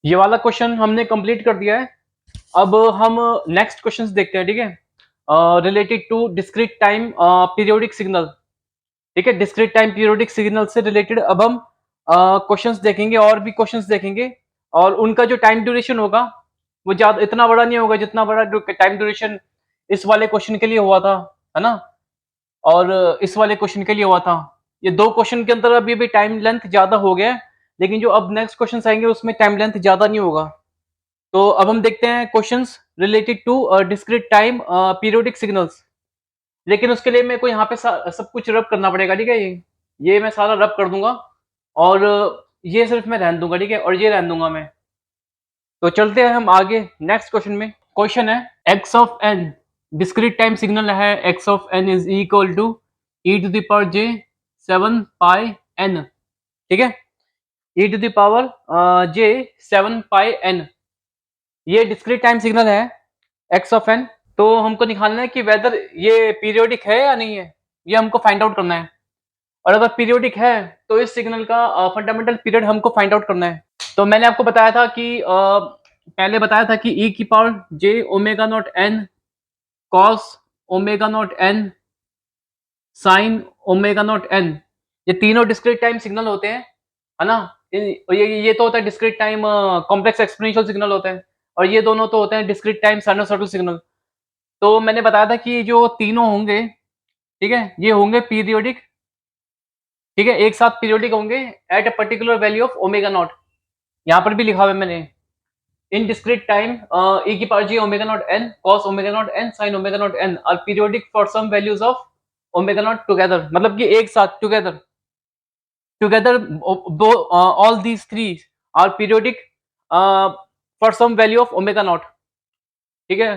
ये वाला क्वेश्चन हमने कंप्लीट कर दिया है। अब हम नेक्स्ट क्वेश्चंस देखते हैं, ठीक है। Related to discrete time periodic signal. ठीक है, डिस्क्रीट टाइम पीरियोडिक सिग्नल से रिलेटेड अब हम क्वेश्चंस देखेंगे, और भी क्वेश्चंस देखेंगे। और उनका जो टाइम ड्यूरेशन होगा वो ज्यादा इतना बड़ा नहीं होगा जितना बड़ा टाइम ड्यूरेशन इस वाले क्वेश्चन के लिए हुआ था, है ना। और इस वाले क्वेश्चन के लिए हुआ था। ये दो क्वेश्चन के अंदर अभी भी टाइम लेंथ ज्यादा हो गया है, लेकिन जो अब नेक्स्ट क्वेश्चन आएंगे उसमें टाइम लेंथ ज्यादा नहीं होगा। तो अब हम देखते हैं questions related to discrete time periodic signals. लेकिन उसके लिए मेरे को यहाँ पे सब कुछ रब करना पड़ेगा, ठीक है। ये मैं सारा रब कर दूंगा, और ये सिर्फ मैं रहने दूंगा, ठीक है, और ये रहने दूंगा मैं। तो चलते हैं हम आगे नेक्स्ट क्वेश्चन में। क्वेश्चन है x of n, discrete time signal है x of n is equal to e to the power j 7 pi n. ठीक है, e to the power j 7 pi n, ये डिस्क्रीट टाइम सिग्नल है x of n. तो हमको निकालना है कि वेदर ये पीरियोडिक है या नहीं है, ये हमको फाइंड आउट करना है। और अगर पीरियोडिक है तो इस सिग्नल का फंडामेंटल पीरियड हमको फाइंड आउट करना है। तो मैंने आपको बताया था कि पहले बताया था कि ई की power j omega not an cos omega not an sign omega not n, ये तीनों डिस्क्रीट टाइम सिग्नल होते हैं, है ना। ये तो होता है discrete time complex exponential signal होता है, और ये दोनों तो होते हैं डिस्क्रीट टाइम साइनोसॉइडल सिग्नल। तो मैंने बताया था कि जो तीनों होंगे, ठीक है, ये होंगे पीरियोडिक। ठीक है, एक साथ पीरियोडिक होंगे at a particular value of omega naught. यहाँ पर भी लिखा हुआ है मैंने, इन डिस्क्रीट टाइम e की power j omega not n cos omega not n sin omega not n are periodic for some values of omega naught together. मतलब कि एक साथ together together all these three are periodic for some value of omega naught. ठीक है,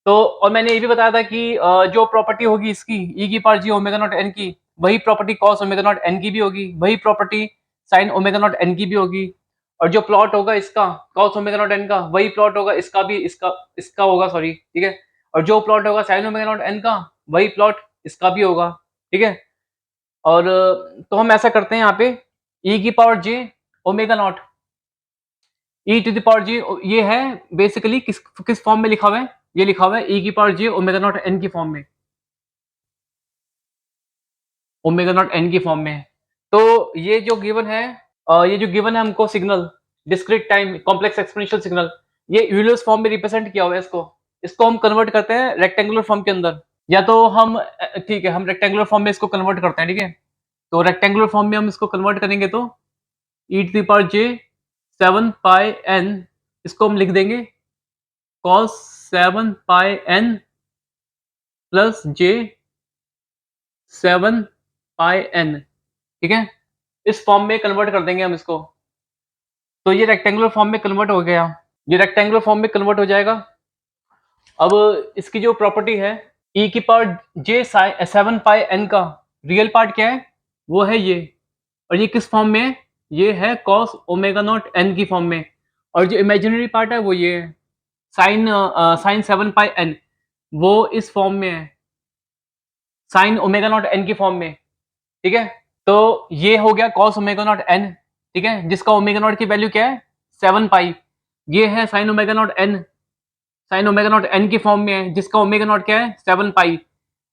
तो और मैंने ये भी बताया था कि जो प्रॉपर्टी होगी इसकी e की power j omega not n की, वही property cos omega not n की भी होगी, वही property sin omega not n की भी होगी। और जो प्लॉट होगा इसका cos ओमेगा नॉट एन का, वही प्लॉट होगा इसका भी, इसका होगा, सॉरी, ठीक है। और जो प्लॉट होगा sin ओमेगा नॉट एन का, वही प्लॉट इसका भी होगा, ठीक है। और तो हम ऐसा करते हैं यहाँ पे e की power j omega naught, e to the power j, ये है बेसिकली किस किस फॉर्म में लिखा हुआ है, ये लिखा हुआ है e की power j omega naught n की फॉर्म में, ओमेगा नॉट n की फॉर्म में। तो ये जो गिवन है, ये जो गिवन है हमको signal discrete time complex exponential signal, ये यूलर्स फॉर्म में रिप्रेजेंट किया हुआ है। इसको इसको हम कन्वर्ट करते हैं रेक्टेंगुलर फॉर्म के अंदर, या तो हम ठीक है, हम रेक्टेंगुलर फॉर्म में इसको कन्वर्ट करते हैं, ठीक है। तो रेक्टेंगुलर फॉर्म में हम इसको कन्वर्ट करेंगे तो e to the power j 7 pi n, इसको हम लिख देंगे cos 7 pi n plus j 7 pi n. ठीक है, इस फॉर्म में कन्वर्ट कर देंगे हम इसको। तो ये रेक्टेंगुलर फॉर्म में कन्वर्ट हो गया, ये रेक्टेंगुलर फॉर्म में कन्वर्ट हो जाएगा। अब इसकी जो प्रॉपर्टी है e की पावर जे 7 पाई एन का रियल पार्ट क्या है, वो है ये। और ये किस फॉर्म में है, ये है cos ओमेगा नॉट एन की फॉर्म में। और जो इमेजिनरी पार्ट है वो ये है साइन 7 पाई एन, वो इस फॉर्म में है, साइन ओमेगा नॉट एन की फॉर्म में। ठीक है, तो ये हो गया cos ओमेगा नॉट एन, ठीक है, जिसका ओमेगा नॉट की वैल्यू क्या है 7 पाई। ये है sign omega not an, sign omega not n की फॉर्म में है, जिसका ओमेगा नॉट क्या है 7 पाई।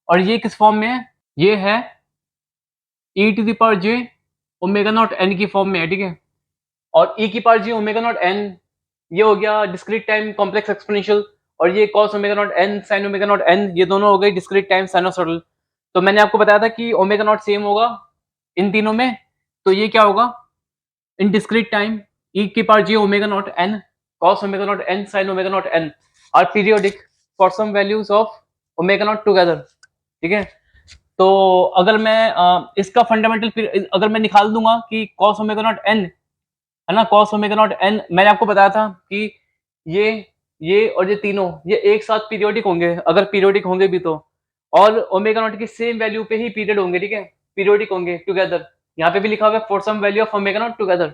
और ये किस फॉर्म में है, ये है e to the power j omega not n की फॉर्म में है, ठीक है। और e की power j omega not n, ये हो गया डिस्क्रीट टाइम कॉम्प्लेक्स एक्सपोनेंशियल। और ये cos omega not n sin omega not n, ये दोनों हो गए डिस्क्रीट टाइम साइनोसॉइडल। तो मैंने आपको बताया था कि ओमेगा नॉट सेम होगा इन तीनों में। तो ये क्या होगा, इन डिस्क्रीट टाइम e की power j omega naught n cos omega naught n sin omega naught n are periodic for some values of omega naught together. ठीक है, तो अगर मैं इसका फंडामेंटल अगर मैं निकाल दूंगा कि cos ओमेगा नॉट n, है ना, cos ओमेगा नॉट n, मैंने आपको बताया था कि ये और ये तीनों ये एक साथ पीरियोडिक होंगे, अगर पीरियोडिक होंगे भी तो। और ओमेगा नॉट की सेम वैल्यू पे ही पीरियड होंगे, ठीक है, पीरियोडिक होंगे टुगेदर। यहाँ पे भी लिखा हुआ है for some value of omega naught together,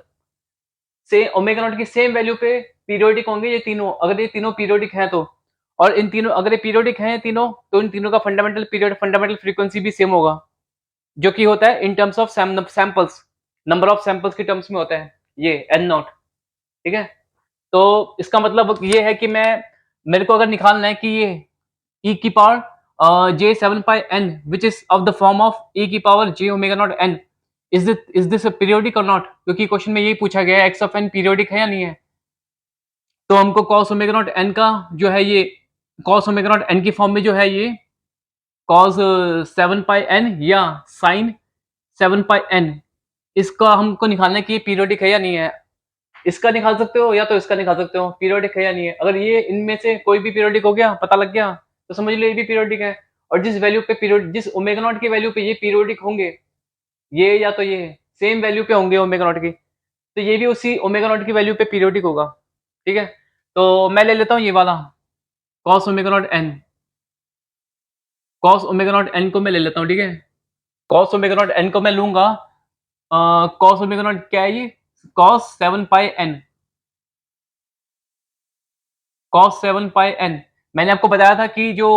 से ओमेगा नॉट की सेम वैल्यू पे पीरियोडिक होंगे ये तीनों, अगर ये तीनों पीरियोडिक हैं तो। और इन तीनों अगर ये पीरियोडिक हैं तीनों, तो इन तीनों का फंडामेंटल पीरियड फंडामेंटल फ्रीक्वेंसी भी सेम होगा, जो कि होता है in terms of samples, number of samples के टर्म्स में होता है ये एन नॉट। ठीक है, तो इसका मतलब ये है कि मेरे को अगर निकालना है कि ये e की power j 7 pi n which is of the form of e की power j omega naught n is this a periodic or not, क्योंकि क्वेश्चन में यही पूछा गया है x of n पीरियोडिक है या नहीं है। तो हमको cos ओमेगा नॉट n का जो है ये cos ओमेगा नॉट n की फॉर्म में जो है ये cos 7 pi n या sin 7 pi n, इसका हमको निकालना है कि ये पीरियोडिक है या नहीं है। इसका निकाल सकते हो या तो इसका निकाल सकते हो, पीरियोडिक है या नहीं है। अगर ये इनमें से कोई भी पीरियोडिक हो गया, पता लग गया, तो समझ लो ये भी पीरियोडिक है। और जिस वैल्यू पे पीरियड जिस ओमेगा नॉट की वैल्यू पे ये पीरियोडिक होंगे, ये या तो ये सेम वैल्यू पे होंगे ओमेगा नॉट की, तो ये भी उसी ओमेगा नॉट की वैल्यू पे पीरियोडिक होगा। ठीक है, तो मैं ले लेता हूँ ये वाला cos omega naught n, cos omega naught n को मैं ले लेता हूँ। ठीक है, cos ओमेगा नॉट n को मैं लूंगा, cos ओमेगा नॉट क्या है ये, cos 7 pi n, cos 7 pi n। मैंने आपको बताया था कि जो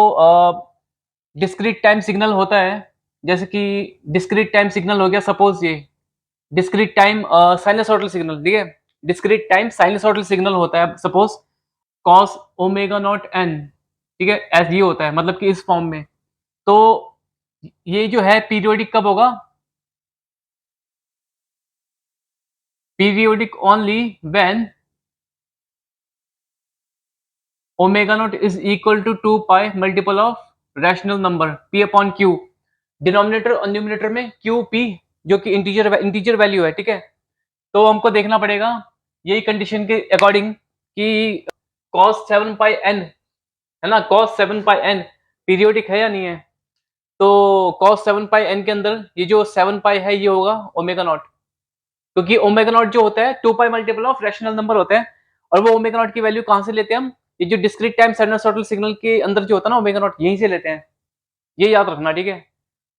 डिस्क्रीट टाइम सिग्नल होता है, जैसे कि डिस्क्रीट टाइम सिग्नल हो गया, सपोज ये डिस्क्रीट टाइम साइनसॉइडल सिग्नल, ठीक है, डिस्क्रीट टाइम साइनसॉइडल सिग्नल होता है, suppose cos omega naught n, ठीक है, ऐसे ये होता है, मतलब कि इस फॉर्म में। तो ये जो है पीरियोडिक कब होगा, periodic only when omega naught is equal to 2 pi multiple of rational number p upon q, denominator और न्यूमिनेटर में q p जो कि इंटीजर वैल्यू है। ठीक है, तो हमको देखना पड़ेगा यही कंडीशन के अकॉर्डिंग कि cos 7 पाई n है ना, cos 7 पाई n पीरियोडिक है या नहीं है। तो cos 7 पाई n के अंदर ये जो 7 पाई है ये होगा ओमेगा नॉट, क्योंकि ओमेगा नॉट जो होता है 2 pi multiple of rational number होता है, और वो ओमेगा नॉट की वैल्यू कहाँ से लेते हैं हम, ये जो डिस्क्रीट टाइम साइनसॉइडल सिग्नल के अंदर जो होता है ना ओमेगा नॉट, यहीं से लेते हैं, ये याद रखना। ठीक है,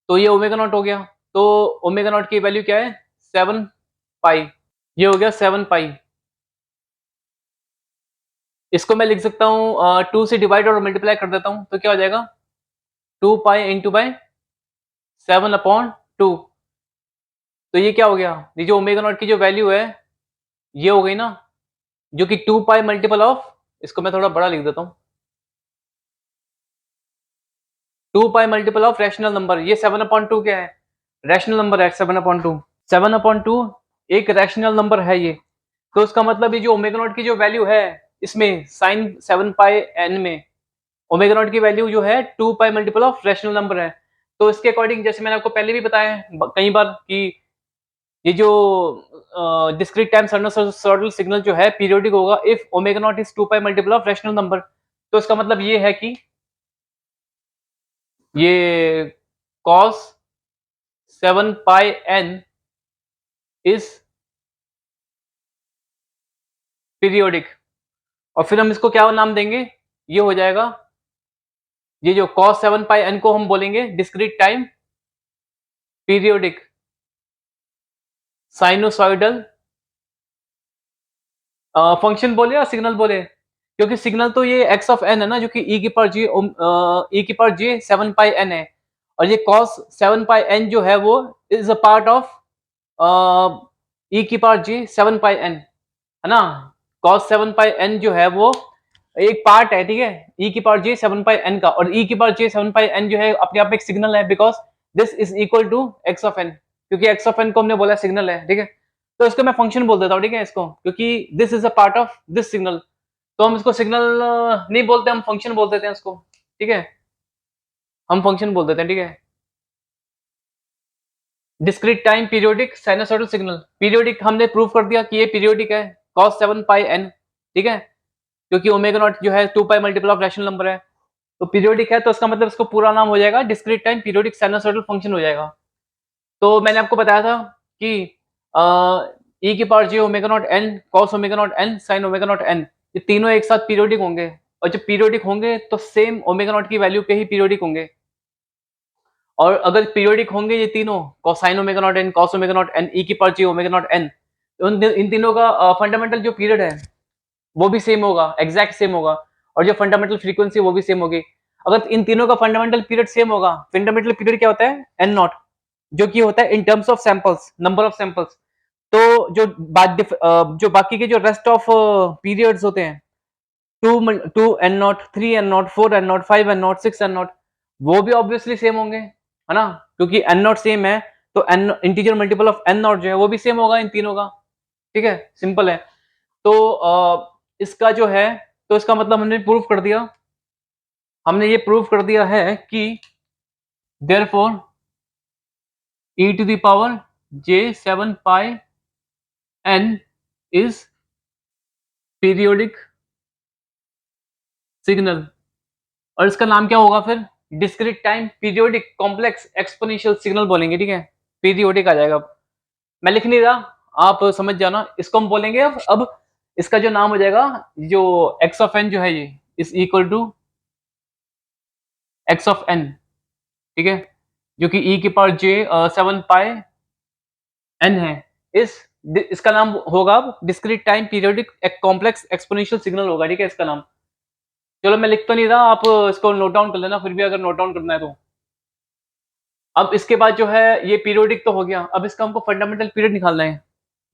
तो ये ओमेगा नॉट हो गया, तो ओमेगा नॉट की वैल्यू क्या है, 7 पाई, ये हो गया 7 पाई। इसको मैं लिख सकता हूँ 2 से डिवाइड और मल्टीप्लाई कर देता हूँ, तो क्या हो जाएगा 2 पाई इंटू बाई 7 अपॉन 2। तो ये क्या हो गया, ये जो ओमेगा नॉट की जो वैल्यू है ये हो गई ना, जो कि 2 पाई मल्टीपल ऑफ, इसको मैं थोड़ा बड़ा लिख देता हूँ, 2 pi multiple of rational number, ये 7 अपॉन 2 क्या है, रैशनल नंबर है 7 अपॉन 2, 7 अपॉन 2 एक रैशनल नंबर है ये। तो उसका मतलब ये जो ओमेगा नॉट की जो वैल्यू है इसमें साइन 7 पाई एन में ओमेगा नॉट की वैल्यू जो है 2 pi multiple of rational number है। तो इसके अकॉर्डिंग जैसे मैंने आपको पहले भी बताया है कई बार कि ये जो डिस्क्रीट टाइम साइनसॉइडल सिग्नल जो है पीरियोडिक होगा if omega naught is 2 pi multiple of rational number. तो इसका मतलब ये है कि ये cos 7 pi n is periodic, और फिर हम इसको क्या नाम देंगे, ये हो जाएगा, ये जो cos 7 पाई n को हम बोलेंगे discrete time periodic sinusoidal function बोले या सिग्नल बोले, क्योंकि सिग्नल तो ये x ऑफ n है ना, जो कि e की पावर j 7 पाई n है, और ये cos 7 पाई n जो है वो is a part of e की पावर j 7 पाई n, है ना। cos 7 पाई n जो है वो एक पार्ट है, ठीक है, e की पावर j 7 पाई n का, और e की पावर j 7 पाई n जो है अपने आप में एक सिग्नल है, because this is equal to x of n, क्योंकि x ऑफ n को हमने बोला सिग्नल है, ठीक है। तो इसको मैं फंक्शन बोल देता हूँ, ठीक है, इसको, क्योंकि this is a part of this signal, तो हम इसको सिग्नल नहीं बोलते, हम फंक्शन बोल देते हैं इसको, ठीक है, हम फंक्शन बोल देते हैं, ठीक है। Discrete time periodic sinusoidal signal, periodic हमने प्रूव कर दिया कि ये पीरियोडिक है cos 7 पाई n, ठीक है, क्योंकि ओमेगा नॉट जो है 2 pi multiple of rational number है, तो पीरियोडिक है, तो इसका मतलब इसको पूरा नाम हो जाएगा discrete time periodic sinusoidal function हो जाएगा। तो मैंने आपको बताया था कि e की power j omega naught n cos omega naught n sin omega naught n, ये तीनों एक साथ पीरियोडिक होंगे, और जब पीरियोडिक होंगे तो सेम ओमेगा नॉट की वैल्यू पे ही पीरियोडिक होंगे, और अगर पीरियोडिक होंगे ये तीनों cosine omega naught n cos omega naught n e की power j omega naught n, इन तीनों का फंडामेंटल जो पीरियड है वो भी सेम होगा, एग्जैक्ट सेम होगा, और जो फंडामेंटल फ्रीक्वेंसी वो भी सेम होगी। अगर इन तीनों का फंडामेंटल पीरियड सेम होगा, फंडामेंटल पीरियड क्या होता है, n नॉट, जो कि होता है in terms of samples, number of samples, तो जो बाकी के जो रेस्ट ऑफ पीरियड्स होते हैं, 2 n naught, 3 n naught, 4 n naught, 5 n naught, 6 n naught, वो भी ऑब्वियसली सेम होंगे, है ना? क्योंकि एन नॉट सेम है, तो n integer multiple of n naught जो है वो भी सेम होगा इन तीनों का। ठीक है, सिंपल है। तो इसका जो है, तो इसका मतलब हमने प्रूव कर दिया, हमने ये प्रूव कर दिया है कि therefore e to the power j 7 pi n is periodic signal. और इसका नाम क्या होगा फिर? Discrete time periodic complex exponential signal बोलेंगे। ठीक है, पीरियोडिक आ जाएगा। मैं लिख नहीं रहा, आप समझ जाना। इसको हम बोलेंगे अब इसका जो नाम हो जाएगा, जो एक्स ऑफ एन जो है, ये is equal to x of n. ठीक है, जो कि ई की पावर जे 7 पाई एन है। इस इसका नाम होगा अब discrete time periodic complex exponential signal होगा। ठीक है, इसका नाम। चलो मैं लिख तो नहीं रहा, आप इसको नोट डाउन कर लेना फिर भी, अगर नोट डाउन करना है तो। अब इसके बाद जो है, ये पीरियोडिक तो हो गया, अब इसका हमको फंडामेंटल पीरियड निकालना है,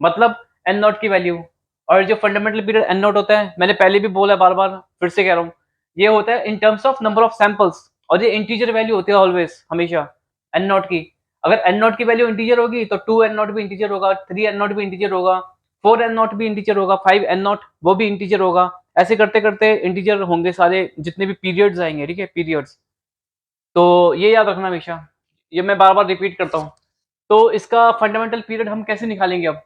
मतलब एन नॉट की वैल्यू। और जो फंडामेंटल पीरियड एन नॉट होता है, मैंने पहले भी बोला, बार बार फिर से कह रहा हूँ, ये होता है in terms of number of samples, और ये इंटीजर वैल्यू होती है ऑलवेज, हमेशा एन नॉट की। अगर एन नॉट की वैल्यू इंटीजर होगी तो 2 एन नॉट भी इंटीजर होगा, 3 एन नॉट भी इंटीजर होगा, 4 एन नॉट भी इंटीजर होगा, 5 एन नॉट वो भी इंटीजर होगा। ऐसे करते करते इंटीजर होंगे सारे जितने भी पीरियड्स आएंगे। ठीक है, पीरियड्स। तो ये याद रखना हमेशा, ये मैं बार बार रिपीट करता हूँ। तो इसका फंडामेंटल पीरियड हम कैसे निकालेंगे अब,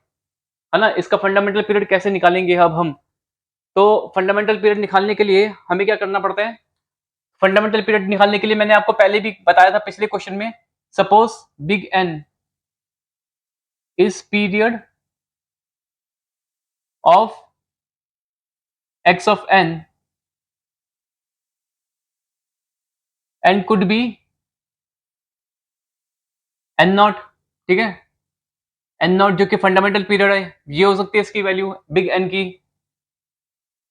है ना? इसका फंडामेंटल पीरियड कैसे निकालेंगे अब हम? तो फंडामेंटल पीरियड निकालने के लिए हमें क्या करना पड़ता है? फंडामेंटल पीरियड निकालने के लिए मैंने आपको पहले भी बताया था पिछले क्वेश्चन में, suppose big n is period of x of n and could be n naught. ठीक है, एन नॉट जो कि फंडामेंटल पीरियड है, ये हो सकती है इसकी वैल्यू बिग एन की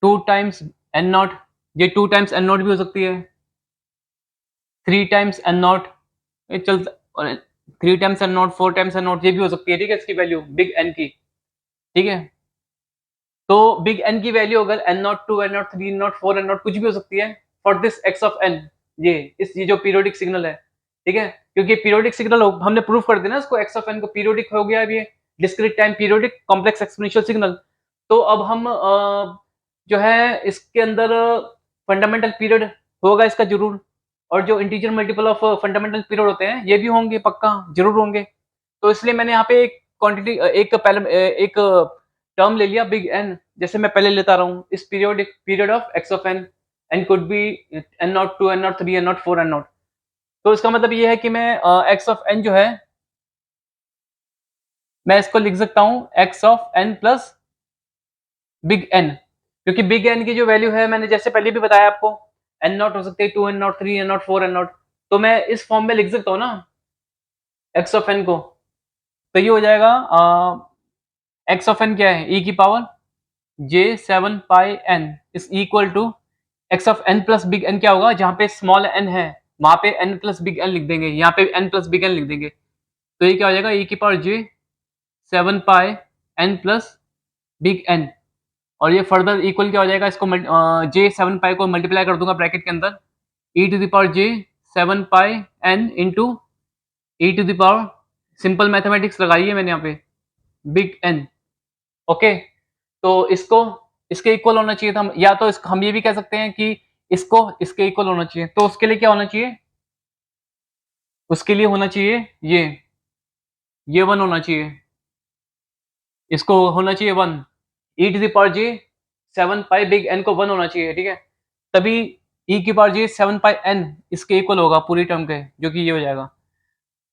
2 टाइम्स एन नॉट, ये 2 टाइम्स एन नॉट भी हो सकती है, 3 टाइम्स एन नॉट, ये चल, 3 times n naught, 4 times n naught, ये भी हो सकती है। ठीक है, इसकी वैल्यू बिग एन की। ठीक है, तो बिग एन की वैल्यू अगर n naught, 2 n naught, 3 n naught, 4 n naught कुछ भी हो सकती है for this x of n, ये जो पीरियोडिक सिग्नल है। ठीक है, क्योंकि पीरियोडिक सिग्नल हमने प्रूफ कर दिया ना इसको, एक्स ऑफ एन को पीरियोडिक हो गया अब ये, discrete time periodic complex exponential signal. तो अब हम जो है इसके अंदर फंडामेंटल पीरियड होगा इसका जरूर, और जो integer multiple of fundamental period होते हैं ये भी होंगे, पक्का जरूर होंगे। तो इसलिए मैंने यहाँ पे एक क्वांटिटी, एक टर्म ले लिया बिग एन, जैसे मैं पहले लेता रहा हूँ, इस period of x of n, n could be n naught, 2 n naught, 3 n naught, 4 n naught. तो इसका मतलब ये है कि मैं एक्स ऑफ एन जो है, मैं इसको लिख सकता हूँ x of n plus big n, क्योंकि बिग एन की जो वैल्यू है, मैंने जैसे पहले भी बताया आपको, एन नॉट हो सकते हैं, 2 n naught, 3 n naught, 4 n naught. तो मैं इस फॉर्म में लिख सकता हूँ ना एक्स ऑफ एन को। तो ये हो जाएगा एक्स ऑफ एन क्या है, ई की power j 7 pi n is equal to x of n plus big n. क्या होगा, जहां पे स्मॉल एन है वहां पे एन प्लस बिग एन लिख देंगे, यहाँ पे एन प्लस बिग एन लिख देंगे। तो ये क्या हो जाएगा, ई की power j 7 pi n plus big N. और ये फर्दर इक्वल क्या हो जाएगा, इसको जे 7 पाई को मल्टीप्लाई कर दूंगा ब्रैकेट के अंदर, e to the power j 7 pi n into e to the power, simple mathematics लगाई है मैंने यहाँ पे, बिग एन। ओके, तो इसको इसके इक्वल होना चाहिए था, या तो हम ये भी कह सकते हैं कि इसको इसके इक्वल होना चाहिए। तो उसके लिए क्या होना चाहिए, उसके लिए होना चाहिए ये 1 होना चाहिए, इसको होना चाहिए 1, e to the power j 7 pi big N को 1 होना चाहिए। ठीक है, तभी ई की पावर जे 7 पाई एन इसके इक्वल होगा पूरी टर्म के, जो कि ये हो जाएगा।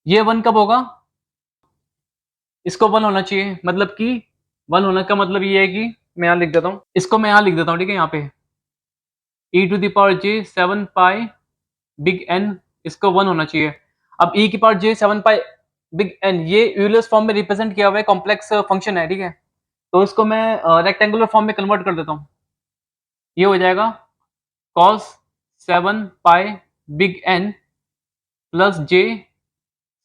ये 1 कब होगा, इसको 1 होना चाहिए, मतलब कि 1 होने का मतलब ये है कि, मैं यहाँ लिख देता हूँ, इसको मैं यहाँ लिख देता हूँ। ठीक है, यहाँ पे e to the power j 7 pi big N, इसको 1 होना चाहिए। अब ई की power j 7 pi big N, ये यूलर्स फॉर्म में रिप्रेजेंट किया हुआ है, कॉम्प्लेक्स फंक्शन है। ठीक है, तो इसको मैं रेक्टेंगुलर फॉर्म में कन्वर्ट कर देता हूँ। ये हो जाएगा cos 7 pi big n plus j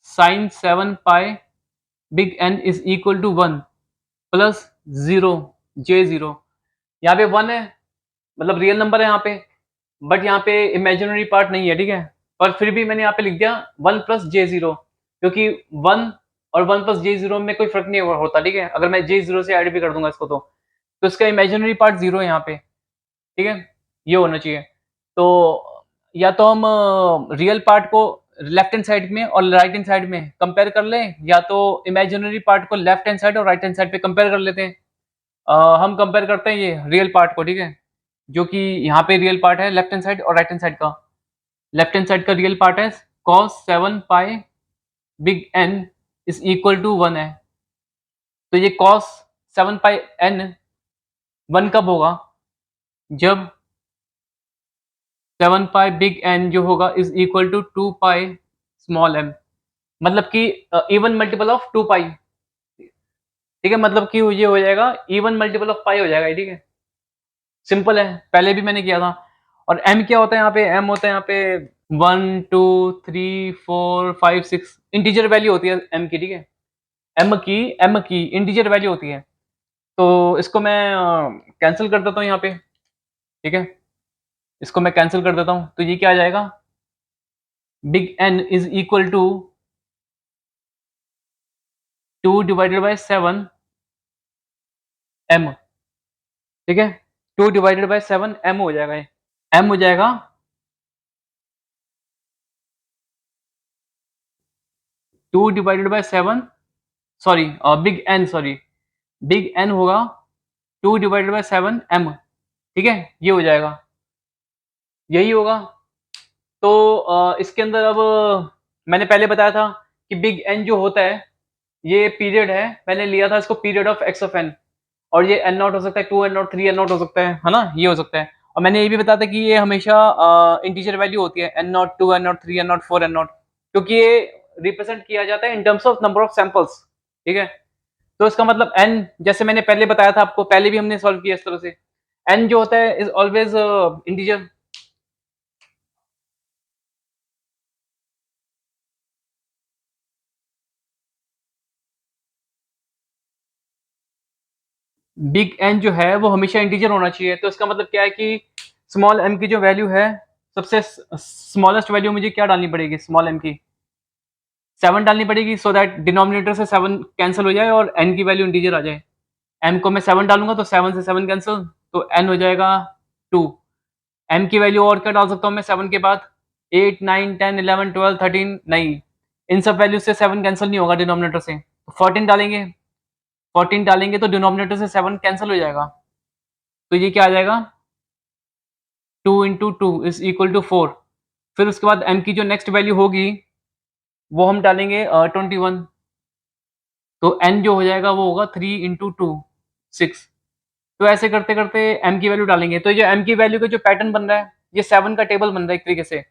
sine 7 pi big n is equal to 1। Plus 0 J0। यहाँ पे 1 है, मतलब रियल नंबर है यहाँ पे, बट यहाँ पे इमेजिनरी पार्ट नहीं है, ठीक है? पर फिर भी मैंने यहाँ पे लिख दिया 1 प्लस J0, क्योंकि 1 और 1 प्लस J0 में कोई फ़र्क नहीं होता, ठीक है? अगर मैं J0 से ऐड भी कर दूँगा इसको तो इसका इमेजिनरी पार्ट 0 है यहाँ पे, ठीक है? ये होना चाहिए। तो या तो हम रियल पार्ट को लेफ्ट हैंड साइड में और राइट हैंड साइड में कंपेयर कर लें, या तो इमेजिनरी पार्ट को लेफ्ट हैंड साइड और राइट हैंड साइड पे कंपेयर कर लेते हैं। हम कंपेयर करते हैं ये रियल पार्ट को, ठीक है? जो कि यहाँ पे रियल पार्ट है लेफ्ट हैंड साइड और राइट हैंड साइड का। लेफ्ट हैंड साइड का रियल पार्ट है cos 7 pi big N is equal to 1 है। तो ये cos 7 पाई N 1 कब होगा? जब 7 पाई बिग N जो होगा is equal to 2 pi small m, मतलब कि इवन मल्टीपल ऑफ 2 पाई, ठीक है? मतलब कि ये हो जाएगा इवन मल्टीपल ऑफ पाई हो जाएगा, ठीक है? सिंपल है, पहले भी मैंने किया था। और m क्या होता है यहाँ पे? m होता है यहाँ पे 1 2 3 4 5 6 इंटीजर वैल्यू होती है m की, ठीक है? m की इंटीजर वैल्यू होती है। तो इसको मैं कैंसिल कर देता हूँ यहाँ पे, ठीक है? इसको मैं कैंसिल कर देता हूँ, तो ये क्या आ जाएगा? Big N is equal to 2 divided by 7 m, ठीक है? 2 डिवाइडेड बाय 7 m हो जाएगा ये। m हो जाएगा 2 divided by 7, sorry big N, sorry big N होगा 2 डिवाइडेड बाय 7 m, ठीक है? ये हो जाएगा, यही होगा। तो इसके अंदर अब मैंने पहले बताया था कि बिग N जो होता है ये पीरियड है, मैंने लिया था इसको period of x of n, और ये n नॉट हो सकता है, 2 n नॉट, 3 n नॉट हो सकता है ना? ये हो सकता है। और मैंने ये भी बताया था कि ये हमेशा इंटीजर वैल्यू होती है, n not, 2 n not, 3 n not, 4 n not, क्योंकि ये रिप्रेजेंट किया जाता है in terms of number of samples, ठीक है? तो इसका मतलब n, जैसे मैंने पहले बताया था आपको, पहले भी हमने सॉल्व किया इस तरह से, n जो होता है is always integer. Big n जो है वो हमेशा इंटीजर होना चाहिए। तो इसका मतलब क्या है कि स्मॉल m की जो वैल्यू है, सबसे स्मॉलेस्ट वैल्यू मुझे क्या डालनी पड़ेगी? स्मॉल m की 7 डालनी पड़ेगी, सो दैट डिनोमिनेटर से 7 कैंसिल हो जाए और n की वैल्यू इंटीजर आ जाए। m को मैं 7 डालूंगा तो 7 से 7 कैंसिल, तो n हो जाएगा 2। m की वैल्यू और क्या डाल सकता हूँ मैं 7 के बाद? 8 9 10 11 12 13, नहीं, इन सब वैल्यू से 7 कैंसिल नहीं होगा डिनोमिनेटर से, तो 14 डालेंगे। 14 डालेंगे तो डिनोमिनेटर से 7 कैंसिल हो जाएगा, तो ये क्या आ जाएगा? 2 इंटू 2 इज इक्वल टू 4। फिर उसके बाद m की जो नेक्स्ट वैल्यू होगी वो हम डालेंगे 21, तो n जो हो जाएगा वो होगा 3 इंटू 2 6। तो ऐसे करते करते m की वैल्यू डालेंगे, तो ये m की वैल्यू का जो पैटर्न बन रहा है, ये 7 का टेबल बन रहा है एक तरीके से।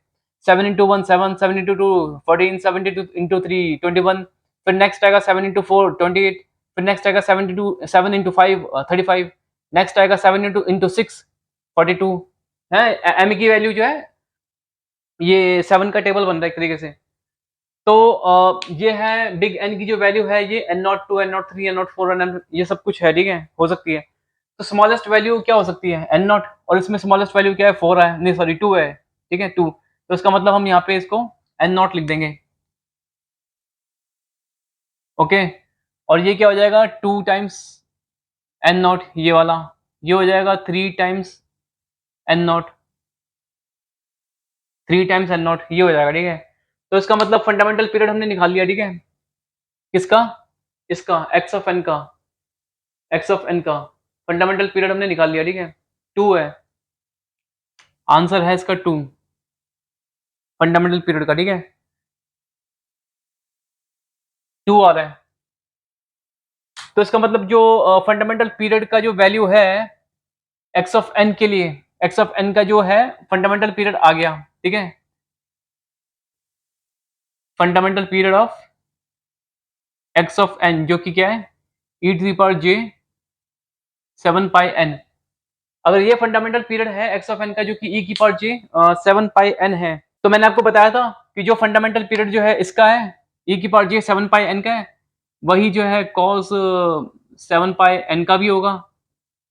7 इंटू 1 7, 7 इंटू 2 14, 7 इंटू 3 21, फिर नेक्स्ट आएगा 7 इंटू 4 28, फिर नेक्स्ट आएगा 7 इंटू 5 35, नेक्स्ट आएगा 7 इंटू 6 42 है। m की वैल्यू जो है ये 7 का टेबल बन रहा है एक तरीके से। तो ये है बिग एन की जो वैल्यू है, ये n naught, 2 n naught, 3 n naught, 4 n, ये सब कुछ है, ठीक है? हो सकती है। तो स्मॉलेस्ट वैल्यू क्या हो सकती है? एन नॉट, और इसमें स्मॉलेस्ट वैल्यू क्या है? 4 है, नहीं सॉरी 2 है, ठीक है? 2, तो इसका मतलब हम यहाँ पे इसको एन नॉट लिख देंगे, ओके? और ये क्या हो जाएगा? 2 टाइम्स एन नॉट, ये वाला, ये हो जाएगा 3 times n naught, 3 times n naught, ये हो जाएगा, ठीक है? तो इसका मतलब फंडामेंटल पीरियड हमने निकाल लिया, ठीक है? किसका? इसका एक्स ऑफ एन का, एक्स ऑफ एन का फंडामेंटल पीरियड हमने निकाल लिया, ठीक है? 2 है, आंसर है इसका 2 फंडामेंटल पीरियड का, ठीक है? 2 आ रहा है। तो इसका मतलब जो फंडामेंटल पीरियड का जो वैल्यू है एक्स ऑफ एन के लिए, एक्स ऑफ एन का जो है फंडामेंटल पीरियड आ गया, ठीक है? Fundamental period of x of n जो कि क्या है? E to the power j 7 pi n. अगर ये फंडामेंटल पीरियड है एक्स ऑफ एन का जो कि ई की पावर जे 7 पाई एन है, तो मैंने आपको बताया था कि जो फंडामेंटल पीरियड जो है इसका है ई की पावर जे 7 पाई एन का है, वही जो है कॉस 7 पाई n का भी होगा,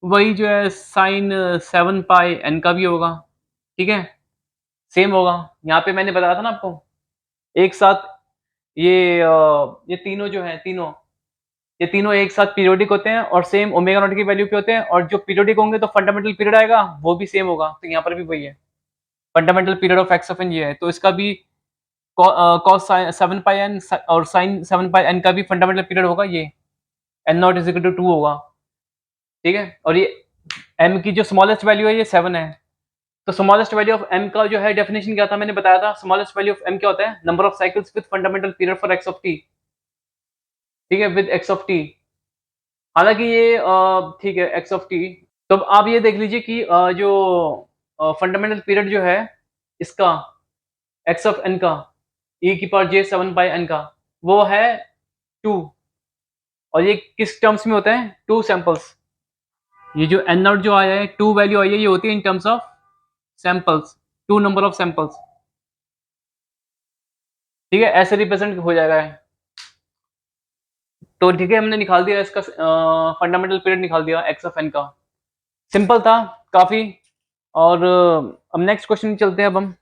वही जो है साइन 7 पाई n का भी होगा, ठीक है? सेम होगा। यहाँ पे मैंने बताया था ना आपको, एक साथ ये तीनों जो हैं ये तीनों एक साथ पीरियोडिक होते हैं और सेम ओमेगा नॉट की वैल्यू पे होते हैं, और जो पीरियोडिक होंगे तो फंडामेंटल पीरियड आएगा, वो भी सेम होगा। तो यहाँ पर भी वही है, fundamental period of x of n ये है, तो इसका भी कॉस 7 पाई एन और साइन 7 पाई एन का भी फंडामेंटल पीरियड होगा ये, n naught is equal to 2 होगा, ठीक है? और ये m की जो स्मॉलेस्ट वैल्यू है ये 7 है। तो स्मॉलेस्ट वैल्यू ऑफ m का जो है डेफिनेशन क्या था, मैंने बताया था। स्मॉलेस्ट वैल्यू ऑफ m क्या होता है? Number of cycles with fundamental period for x of t, ठीक है, विद x ऑफ t। हालांकि ये ठीक है x ऑफ t। तो अब आप ये देख लीजिए कि जो फंडामेंटल पीरियड जो है इसका x ऑफ n का e की पावर j 7 बाई n का, वो है 2, और ये किस टर्म्स में होता है? 2 सैंपल्स। ये जो n नॉट जो आया है, 2 वैल्यू आई है, ये होती है in terms of samples, 2 number of samples, ठीक है? ऐसे रिप्रेजेंट हो जाएगा। तो ठीक है, हमने निकाल दिया इसका फंडामेंटल पीरियड, निकाल दिया एक्स ऑफ एन का। सिंपल था काफी। और अब नेक्स्ट क्वेश्चन चलते हैं। अब हम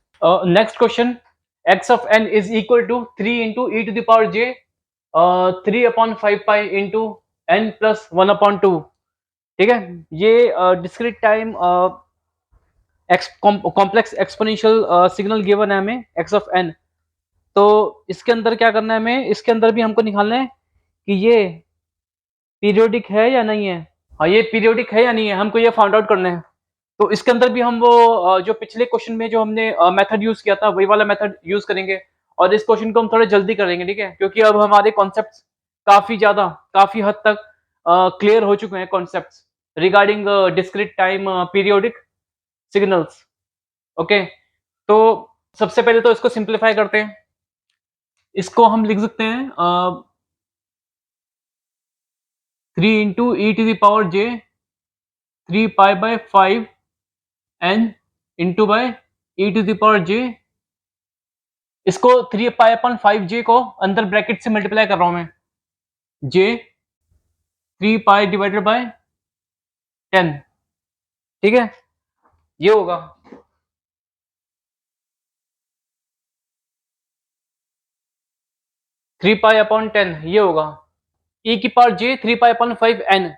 next question, x of n is equal to 3 into e to the power j 3 upon 5 pi into n plus 1 upon 2, ठीक है? ये discrete time complex exponential signal given है हमें एक्स ऑफ एन। तो इसके अंदर क्या करना है हमें? इसके अंदर भी हमको निकालना है कि ये पीरियोडिक है या नहीं है। हाँ, ये पीरियोडिक है या नहीं है, हमको ये फाइंड आउट करना है। तो इसके अंदर भी हम वो जो पिछले क्वेश्चन में जो हमने मेथड यूज किया था, वही वाला मेथड यूज करेंगे। और इस क्वेश्चन को हम थोड़ा जल्दी करेंगे, ठीक है? क्योंकि अब हमारे कॉन्सेप्ट काफी हद तक क्लियर हो चुके हैं, concept regarding discrete time periodic signals. Okay, तो सबसे पहले तो इसको सिंप्लीफाई करते हैं। इसको हम लिख सकते हैं 3 into e to the power j 3 pi by 5 n into by e to the power j. इसको 3 पाई अपन 5 जे को अंदर ब्रैकेट से मल्टीप्लाई कर रहा हूं मैं, जे 3 पाई डिवाइडेड बाय 10, ठीक है? ये होगा 3 पाई अपॉन 10, ये होगा e की power j 3 pi upon 5 n,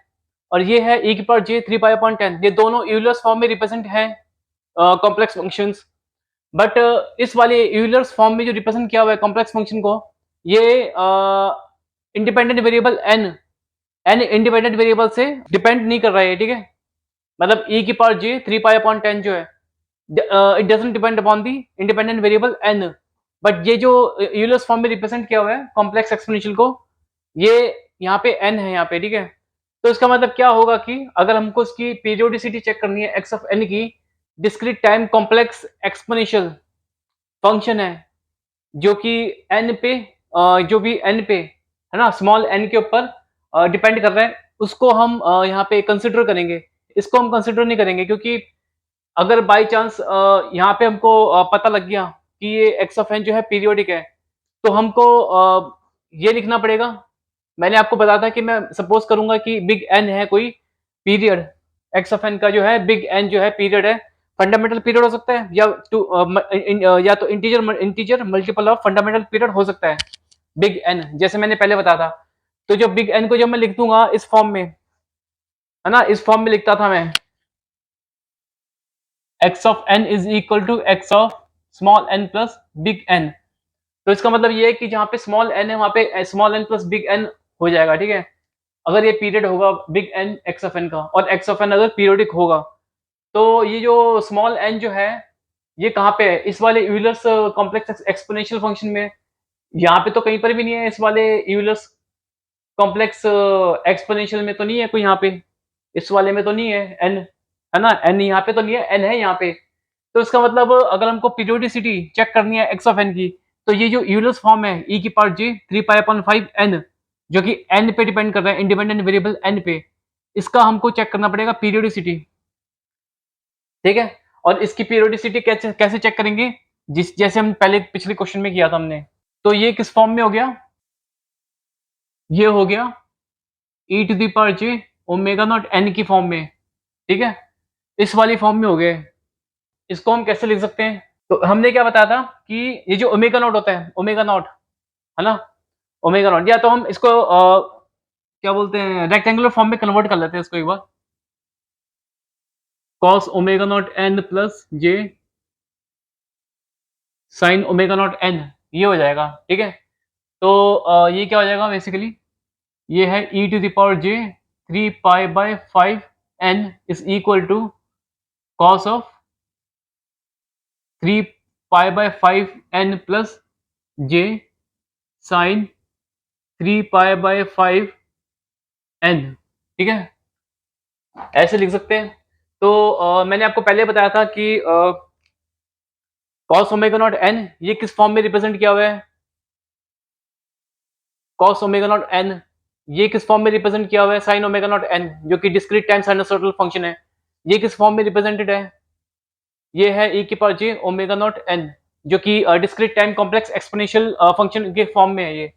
और ये है e की पावर j 3 पाई अपॉन 10। ये दोनों यूलर्स फॉर्म में रिप्रेजेंट है कॉम्प्लेक्स फंक्शंस। बट इस वाले यूलर्स फॉर्म में जो रिप्रेजेंट किया हुआ है कॉम्प्लेक्स फंक्शन को, ये independent variable n independent variable से डिपेंड नहीं कर रहा है, ठीक है? मतलब e की पावर j 3 पाई अपॉन 10 जो है, it doesn't depend upon the independent variable n। But ये जो यूलर्स फॉर्म में रिप्रेजेंट किया हुआ है कॉम्प्लेक्स एक्सपोनेंशियल को, ये यहाँ पे n है यहाँ पे, ठीक है? तो इसका मतलब क्या होगा कि अगर हमको इसकी पीरियोडिसिटी चेक करनी है x ऑफ n की, discrete time complex exponential function है जो कि n पे जो भी n पे है ना, स्मॉल n के ऊपर डिपेंड कर रहा है, उसको हम यहाँ पे कंसिडर करेंगे। इसको हम कंसिडर नहीं करेंगे, क्योंकि अगर बाई चांस यहाँ पे हमको पता लग गया कि ये एक्स ऑफ एन जो है पीरियोडिक है, तो हमको ये लिखना पड़ेगा। मैंने आपको बताया था कि मैं सपोज करूंगा कि बिग एन है कोई पीरियड, एक्स ऑफ एन का जो है बिग एन जो है पीरियड है, फंडामेंटल पीरियड हो सकता है या तो integer multiple of fundamental period हो सकता है बिग एन, जैसे मैंने पहले बताया था। तो जो बिग एन को जब मैं लिख दूंगा इस फॉर्म में, है ना, इस फॉर्म में लिखता था मैं, x of n is equal to x of small n plus big n। तो इसका मतलब ये है कि जहां पे स्मॉल n है वहां पे small n plus big n हो जाएगा, ठीक है? अगर ये पीरियड होगा big n x of n का, और x ऑफ n अगर पीरियोडिक होगा, तो ये जो स्मॉल n जो है ये कहाँ पे है? इस वाले यूलर्स कॉम्प्लेक्स एक्सपोनेंशियल फंक्शन में। यहाँ पे तो कहीं पर भी नहीं है, इस वाले यूलर्स कॉम्प्लेक्स एक्सपोनेंशियल में तो नहीं है कोई, यहाँ पे इस वाले में तो नहीं है n, है ना? n यहाँ पे तो नहीं है, n है यहाँ पे। तो इसका मतलब अगर हमको पीरियोडिसिटी चेक करनी है एक्स ऑफ एन की, तो ये जो यूलर्स फॉर्म है e की power j 3 pi upon 5 n, जो कि n पे डिपेंड कर रहा है, इंडिपेंडेंट वेरिएबल n पे, इसका हमको चेक करना पड़ेगा पीरियोडिसिटी, ठीक है? और इसकी पीरियोडिसिटी कैसे कैसे चेक करेंगे? जैसे हम पहले पिछले क्वेश्चन में किया था हमने। तो ये किस फॉर्म में हो गया? ये हो गया e to the power j omega not n की फॉर्म में, ठीक है, इस वाली फॉर्म में हो गए। इसको हम कैसे लिख सकते हैं? तो हमने क्या बताया था कि ये जो ओमेगा नॉट होता है, ओमेगा नॉट, है ना, ओमेगा नॉट, या तो हम इसको क्या बोलते हैं, रेक्टेंगुलर फॉर्म में कन्वर्ट कर लेते हैं इसको एक बार। Cos omega not n plus j sine omega not n, ये हो जाएगा, ठीक है। तो ये क्या हो जाएगा बेसिकली, ये है e to the power j 3 पाई/5 n is equal to cos of 3 पाई/5 एन प्लस जे साइन 3 पाई/5 एन, ठीक है, ऐसे लिख सकते हैं। तो मैंने आपको पहले बताया था कि कॉस ओमेगा नॉट एन ये किस फॉर्म में रिप्रेजेंट किया हुआ है, कॉस ओमेगा नॉट एन ये किस फॉर्म में रिप्रेजेंट किया हुआ है, साइन ओमेगा नॉट एन जो कि डिस्क्रीट टाइम साइनसोइडल फंक्शन है, ये किस फॉर्म में रिप्रेजेंटेड है, ये है e की power j omega not an जो कि discrete time complex exponential function के फॉर्म में है ये।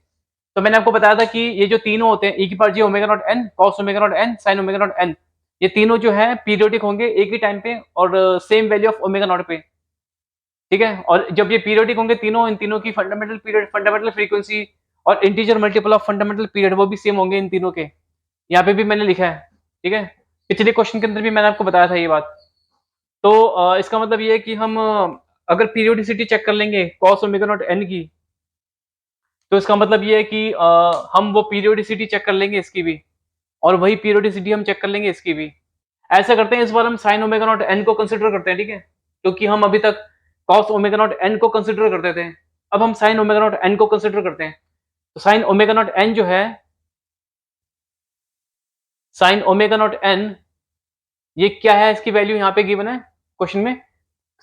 तो मैंने आपको बताया था कि ये जो तीनों होते हैं, e की power j omega not an, cos omega not an, sign omega not n, ये तीनों जो है पीरियोडिक होंगे एक ही टाइम पे और same value of omega not पे, ठीक है। और जब ये पीरियोडिक होंगे तीनों, इन तीनों की फंडामेंटल पीरियड, फंडामेंटल फ्रीक्वेंसी और integer multiple of fundamental period वो भी सेम होंगे इन तीनों के। यहाँ पे भी मैंने लिखा है, ठीक है, पिछले क्वेश्चन के अंदर भी मैंने आपको बताया था ये बात। तो इसका मतलब ये है कि हम अगर पीरियोडिसिटी चेक कर लेंगे कॉस ओमेगा नॉट एन की, तो इसका मतलब ये है कि हम वो पीरियोडिसिटी चेक कर लेंगे इसकी भी, और वही पीरियोडिसिटी हम चेक कर लेंगे इसकी भी। ऐसा करते हैं, इस बार हम साइन ओमेगा नॉट एन को कंसिडर करते हैं, ठीक है, क्योंकि हम अभी तक कॉस ओमेगा नॉट एन को कंसिडर करते थे, अब हम साइन ओमेगा नॉट एन को कंसिडर करते हैं। तो साइन ओमेगा नॉट एन जो है, साइन ओमेगा नॉट एन ये क्या है, इसकी वैल्यू यहाँ पे गिवन है क्वेश्चन में,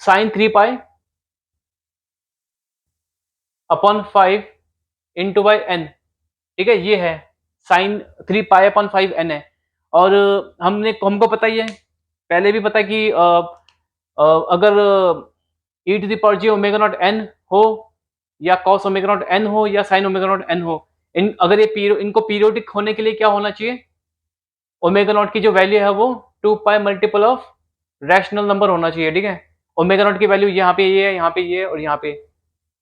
साइन 3 पाई/5 इंटू बाई एन, ठीक है, ये है साइन 3 पाई/5 एन है। और हमको पता ही है, पहले भी पता है कि अगर e to the power j omega not n हो या कॉस ओमेगा नॉट एन हो या साइन ओमेगा नॉट एन हो, इन अगर ये इनको पीरियोडिक होने के लिए क्या होना चाहिए, ओमेगा नॉट की जो वैल्यू है वो 2 pi multiple of rational number होना चाहिए, ठीक है। ओमेगा नॉट की वैल्यू यहाँ पे ये है, यहाँ पे ये है और यहाँ पे,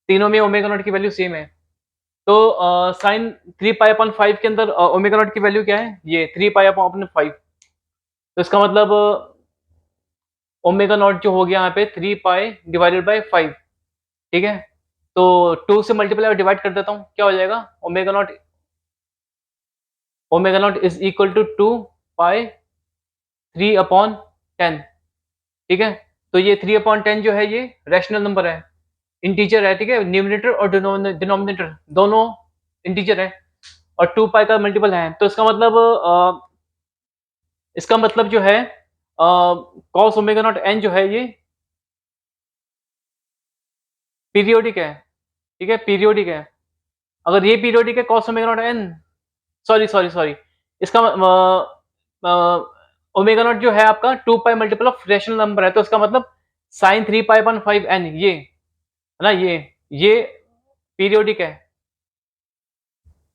तीनों में ओमेगा नॉट की वैल्यू सेम है। तो साइन 3 पाई/5 के अंदर ओमेगा नॉट की वैल्यू क्या है, ये 3 पाई/5। तो इसका मतलब ओमेगा नॉट जो हो गया यहाँ पे 3 पाई/5, ठीक है। तो 2 से मल्टीप्लाई और डिवाइड कर देता हूँ, क्या हो जाएगा, omega naught is equal to 2 pi 3/10, ठीक है। तो ये 3/10 जो है ये रैशनल नंबर है, इंटीजर है, ठीक है, न्यूमरेटर और डिनोमिनेटर दोनों इंटीजर है, और 2 पाई का मल्टीपल है। तो इसका मतलब जो है कॉस ओमेगा नॉट एन जो है ये पीरियोडिक है, ठीक है, पीरियोडिक है। अगर ये पीरियोडिक है cos omega not an, sorry, इसका ओमेगा नॉट जो है आपका 2 pi multiple of rational number है, तो इसका मतलब साइन 3 पाई/5 एन ये है ना, ये पीरियोडिक है,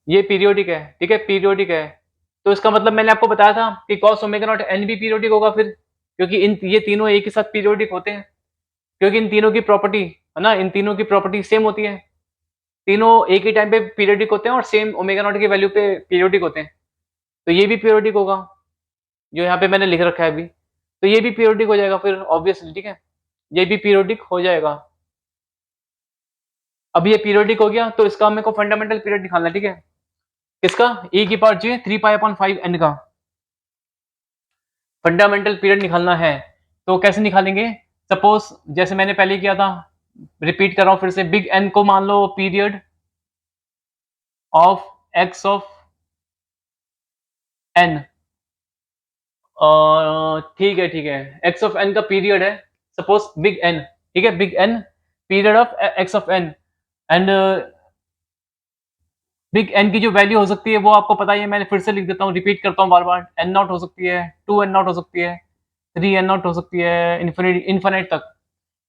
ये पीरियोडिक है, ठीक है, पीरियोडिक है। तो इसका मतलब मैंने आपको बताया था कि कॉस ओमेगा नॉट एन भी पीरियोडिक होगा फिर, क्योंकि इन ये तीनों एक ही साथ पीरियोडिक होते हैं, क्योंकि इन तीनों की प्रॉपर्टी, है ना, इन तीनों की प्रॉपर्टी सेम होती है, तीनों एक ही टाइम पे पीरियोडिक होते हैं और सेम ओमेगा नॉट की वैल्यू पे पीरियोडिक होते हैं। तो ये भी पीरियोडिक होगा, जो यहाँ पे मैंने लिख रखा है अभी, तो ये भी पीरियोडिक हो जाएगा फिर ऑब्वियसली, ठीक है, ये भी पीरियोडिक हो जाएगा। अब ये पीरियोडिक हो गया, तो इसका मेरे को फंडामेंटल पीरियड निकालना है, ठीक है, किसका, e की पावर जे 3 पाई/5 एन का फंडामेंटल पीरियड निकालना है। तो कैसे निकालेंगे, सपोज जैसे मैंने पहले किया था, रिपीट कर रहा हूं फिर से, बिग एन को मान लो period of x of n, ठीक है, एक्स ऑफ एन का पीरियड है, सपोज बिग एन, ठीक है, big N period of x of n, and big N की जो वैल्यू हो सकती है वो आपको पता ही है, मैंने फिर से लिख देता हूँ, रिपीट करता हूँ बार बार, एन नॉट हो सकती है, 2 n नॉट हो सकती है, 3 n नॉट हो सकती है, इन्फिनिट तक।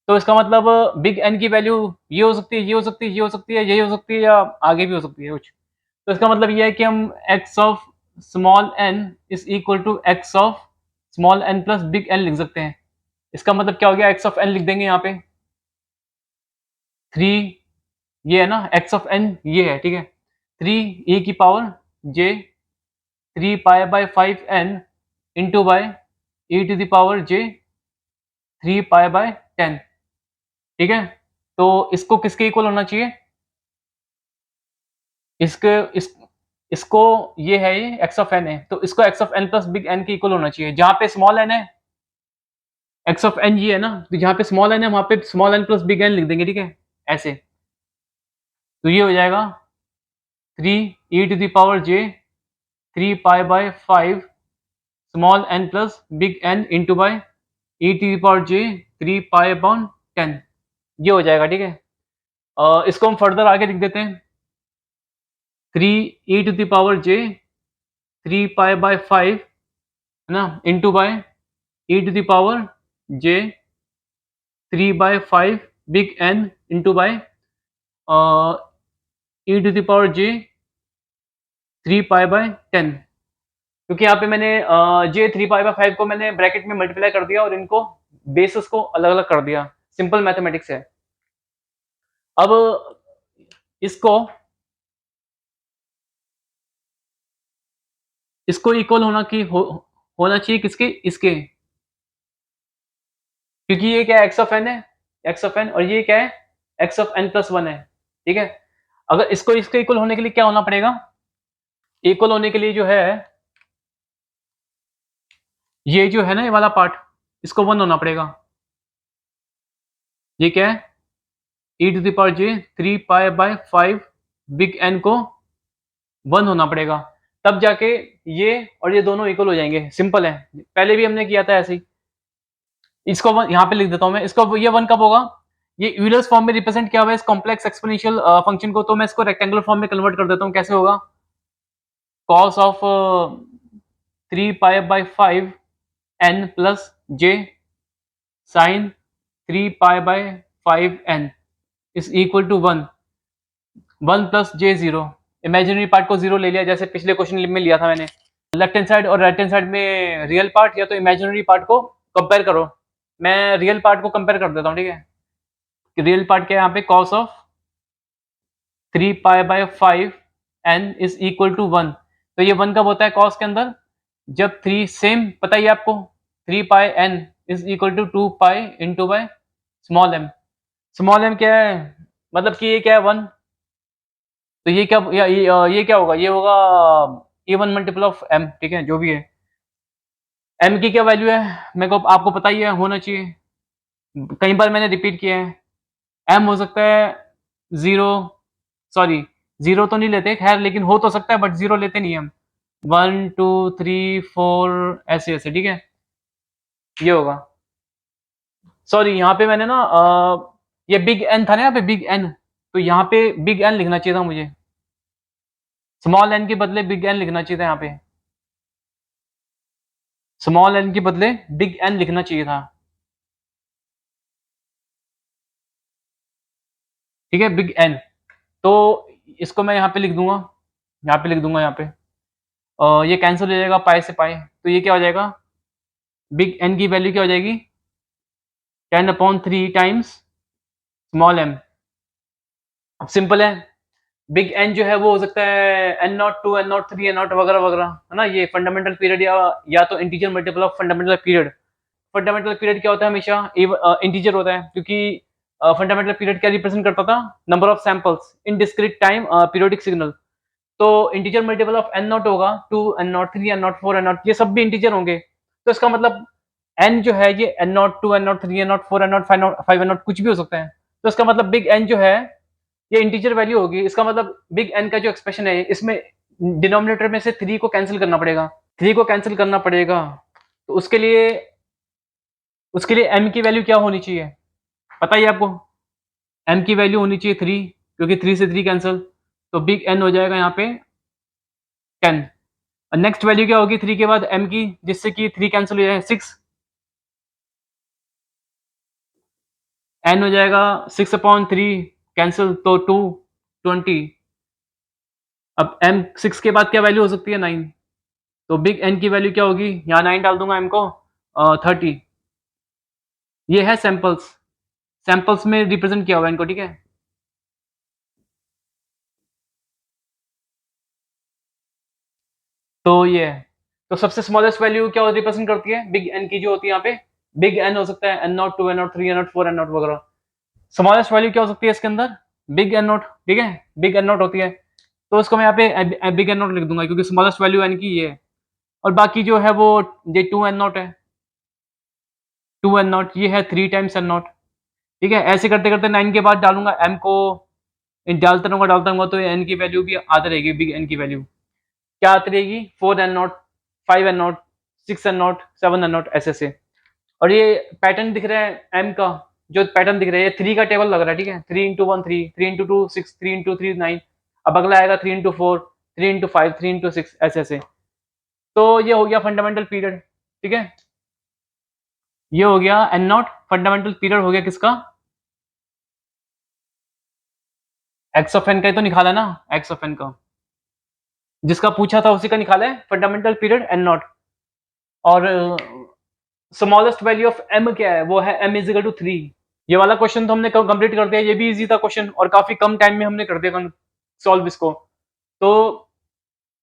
तो इसका मतलब बिग एन की वैल्यू ये हो सकती है, ये हो सकती है, ये हो सकती है, यही हो सकती है, या आगे भी हो सकती है कुछ। तो इसका मतलब ये है कि हम x of small n is equal to x of small n plus big n लिख सकते हैं। इसका मतलब क्या हो गया, एक्स ऑफ एन लिख देंगे यहाँ पे 3, ये है ना एक्स ऑफ एन ये है, ठीक है। 3 e की power j 3 pi by 5 n into by e to the power j 3 pi by 10, ठीक है। तो इसको किसके इक्वल होना चाहिए, इसके इसको ये है, ये एक्स ऑफ एन है, तो इसको x of n plus big n के इक्वल होना चाहिए। जहां पे स्मॉल एन है, एक्स ऑफ एन ये है ना, तो जहां पे स्मॉल एन है वहां पे small n plus big n लिख देंगे, ठीक है, ऐसे। तो ये हो जाएगा 3 e to the power j 3 pi by 5 small n plus big n into by e to the power j 3 pi upon 10, ये हो जाएगा, ठीक है। इसको हम फर्दर आगे लिख देते हैं, 3 e to the power j 3 pi by 5 है ना into by e to the power j 3 by 5 big n into by e to the power j 3 pi by 10, क्योंकि यहाँ पे मैंने j 3 पाई बाय 5 को मैंने ब्रैकेट में मल्टीप्लाई कर दिया और इनको बेसिस को अलग अलग कर दिया, सिंपल मैथमेटिक्स है। अब इसको इसको इक्वल होना चाहिए किसके, इसके, क्योंकि ये क्या है, एक्स ऑफ एन है, एक्स ऑफ एन, और ये क्या है, x of n plus one है, ठीक है। अगर इसको इसके इक्वल होने के लिए क्या होना पड़ेगा, इक्वल होने के लिए जो है, ये जो है ना ये वाला पार्ट, इसको वन होना पड़ेगा। ये क्या है, e to the power j 3 pi by 5 big N को वन होना पड़ेगा, तब जाके ये और ये दोनों इक्वल हो जाएंगे। सिंपल है, पहले भी हमने किया था ऐसे ही। इसको यहाँ पे लिख देता हूँ मैं, इसको ये वन कब होगा, ये यूलर्स फॉर्म में रिप्रेजेंट किया हुआ है इस कॉम्प्लेक्स एक्सपोनेंशियल फंक्शन को, तो मैं इसको रेक्टेंगुलर फॉर्म में कन्वर्ट कर देता हूँ। कैसे होगा, cos of 3 pi by 5 n plus j sine 3 pi by 5 n is equal to 1 plus j 0, imaginary part को जीरो ले लिया जैसे पिछले क्वेश्चन में लिया था मैंने। लेफ्ट हैंड साइड और राइट हैंड साइड में रियल पार्ट या तो इमेजिनरी पार्ट को कंपेयर करो। मैं रियल पार्ट को कंपेयर कर देता हूँ, ठीक है। रियल पार्ट क्या है यहाँ पे, cos of 3 pi by 5 n is equal to 1, तो ये 1 कब होता है cos के अंदर, जब 3 सेम पता ही आपको 3 pi n is equal to 2 pi into by small m। Small m क्या है, मतलब कि ये क्या है 1, तो ये क्या ये क्या होगा, ये होगा इवन मल्टीपल ऑफ m, ठीक है, जो भी है। m की क्या वैल्यू है मेरे को आपको पता ही है, होना चाहिए, कई बार मैंने रिपीट किया है। m हो सकता है 0, सॉरी 0 तो नहीं लेते खैर, लेकिन हो तो सकता है बट 0 लेते नहीं हम, 1 2 3 4 ऐसे ऐसे, ठीक है, ये होगा। सॉरी यहाँ पे मैंने ना ये बिग एन था ना, यहाँ पे बिग एन, तो यहाँ पे बिग एन लिखना चाहिए था मुझे, स्मॉल एन के बदले बिग एन लिखना चाहिए था, यहाँ पे स्मॉल एन के बदले बिग एन लिखना चाहिए था, ठीक है, बिग एन। तो इसको मैं यहाँ पे लिख दूंगा, यहाँ पे लिख दूंगा, यहाँ पे ये कैंसिल हो जाएगा पाई से पाई, तो ये क्या हो जाएगा, बिग एन की वैल्यू क्या हो जाएगी 10/3 टाइम्स स्मॉल एम। अब सिंपल है, बिग एन जो है वो हो सकता है n02 n03 n0 वगैरह वगैरह, है ना, ये फंडामेंटल पीरियड या तो integer multiple of fundamental period. Fundamental period क्या होता है, हमेशा इंटीजर होता है, क्योंकि फंडामेंटल पीरियड क्या रिप्रेजेंट करता था, number of samples in discrete time periodic signal. तो integer multiple of n not होगा 2 n0 3 n0 4 n0, ये सब भी इंटीजर होंगे, तो इसका मतलब n जो है ये n0 2 n0 3 n0 4 n0 5 n0 कुछ भी हो सकता है, तो इसका मतलब बिग n जो है ये इंटीजर वैल्यू होगी। इसका मतलब बिग एन का जो एक्सप्रेशन है इसमें डिनोमिनेटर में से 3 को कैंसिल करना पड़ेगा, 3 को कैंसिल करना पड़ेगा, तो उसके लिए m की वैल्यू क्या होनी चाहिए पता ही आपको, m की वैल्यू होनी चाहिए 3, क्योंकि 3 से 3 कैंसिल, तो बिग n हो जाएगा यहाँ पे 10। और नेक्स्ट वैल्यू क्या होगी 3 के बाद m की, जिससे कि 3 कैंसिल हो जाए 6, n हो जाएगा 6/3 कैंसिल, तो 2 20। अब m 6 के बाद क्या वैल्यू हो सकती है 9, तो बिग एन की वैल्यू क्या होगी, यहाँ 9 डाल दूंगा एम को 30। ये है सैंपल्स, सैंपल्स में रिप्रेजेंट किया हुआ है इनको, ठीक है। तो ये है, तो सबसे स्मॉलेस्ट वैल्यू क्या रिप्रेजेंट करती है, बिग एन की जो होती है यहाँ पे, बिग एन हो सकता है n naught, 2 n naught, 3 n naught, 4 n naught वगैरह। स्मॉलेस्ट वैल्यू क्या हो सकती है इसके अंदर, बिग एन नॉट, ठीक है, बिग एन नॉट होती है। तो इसको मैं यहाँ पे बिग एन नॉट लिख दूंगा क्योंकि स्मॉलेस्ट वैल्यू एन की ये है। और बाकी जो है वो ये 2 एन नॉट है, 2 एन नॉट, ये है 3 टाइम्स एन नॉट, ठीक है। ऐसे करते करते 9 के बाद डालूंगा एम को, डालता रहूंगा तो एन की वैल्यू भी आती रहेगी, बिग एन की वैल्यू क्या आती रहेगी, 4 n naught, 5 n naught, 6 n naught, 7 n naught, ऐसे से। और ये पैटर्न दिख रहा है एम का, जो पैटर्न दिख रहा है ये 3 का टेबल लग रहा है, ठीक है। 3 इंटू 1 3, 3 इंटू 2 6, 3 इंटू 3 9। अब अगला आएगा 3 इंटू 4, 3 इंटू 5, 3 इंटू 6, ऐसे ऐसे। तो ये हो गया फंडामेंटल पीरियड, ठीक है। ये हो गया एन नॉट, फंडामेंटल पीरियड हो गया किसका, एक्स ऑफ एन का ही तो निकाला ना, एक्स ऑफ एन का जिसका पूछा था उसी का निकाला है फंडामेंटल पीरियड एन नॉट। और स्मॉलेस्ट वैल्यू ऑफ एम क्या है, वो है एम इज इक्वल टू 3। ये वाला क्वेश्चन तो हमने कंप्लीट कर दिया, ये भी इजी था क्वेश्चन और काफी कम टाइम में हमने कर दिया सॉल्व इसको। तो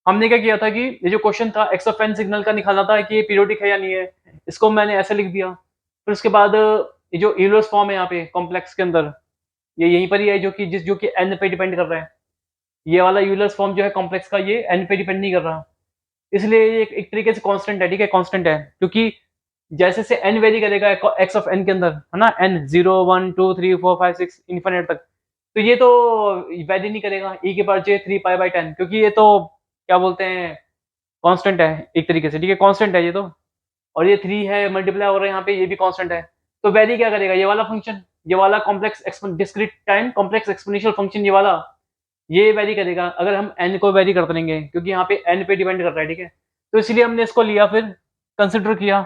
हमने क्या किया था कि ये जो क्वेश्चन था एक्स ऑफ एन सिग्नल का निकालना था कि ये पीरियोडिक है या नहीं है, इसको मैंने ऐसे लिख दिया। फिर उसके बाद ये जो यूलर्स फॉर्म है यहाँ पे कॉम्प्लेक्स के अंदर, ये यहीं पर ही है जो कि एन पे डिपेंड कर रहा है। ये वाला यूलर्स फॉर्म जो है कॉम्प्लेक्स का, ये एन पे डिपेंड नहीं कर रहा, इसलिए ये एक तरीके से कांस्टेंट है, ठीक है, कांस्टेंट है। क्योंकि जैसे से एन वेरी करेगा एक्स ऑफ एन के अंदर, है ना, एन 0 1 2 3 4 5 6 इन्फिनिट तक, तो ये तो वैरी नहीं करेगा ई के पावर जे 3 पाई बाई 10, क्योंकि ये तो क्या बोलते हैं, कांस्टेंट है एक तरीके से, ठीक है, कांस्टेंट है ये तो। और ये 3 है मल्टीप्लाई हो रहा है यहाँ पे, ये भी कांस्टेंट है। तो वैरी क्या करेगा, ये वाला फंक्शन, ये वाला complex discrete time complex exponential function, ये वाला ये वैरी करेगा अगर हम एन को वैरी करते रहेंगे, क्योंकि यहाँ पे एन पे डिपेंड कर रहा है, ठीक है। तो इसलिए हमने इसको लिया, फिर कंसिडर किया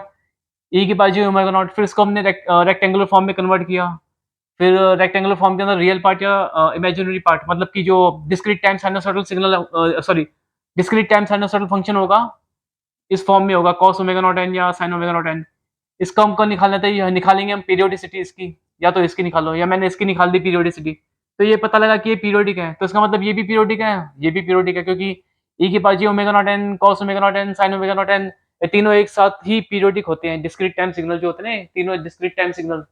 ई की बाजू ओमेगा नॉट, फिर इसको हमने रेक्टेंगुलर फॉर्म में कन्वर्ट किया। फिर रेक्टेंगुलर फॉर्म के अंदर रियल पार्ट या इमेजिनरी पार्ट, मतलब कि जो discrete time sinusoidal signal, sorry, discrete time sinusoidal function होगा इस फॉर्म में होगा cos ओमेगा नॉट एन या sin ओमेगा नॉट एन। इसका हमको निकालना था, ये निकालेंगे हम पीरियोडिसिटी इसकी, या तो इसकी निकालो, या मैंने इसकी निकाल दी पीरियोडिसिटी। तो ये पता लगा कि ये पीरियोडिक है, तो इसका मतलब ये भी पीरियोडिक है, ये भी पीरियोडिक है, क्योंकि ई की power omega naught n, cos omega not n, sin omega not n, ये तीनों एक साथ ही पीरियोडिक होते हैं। डिस्क्रीट टाइम सिग्नल जो होते हैं ना, तीनों डिस्क्रीट टाइम सिग्नल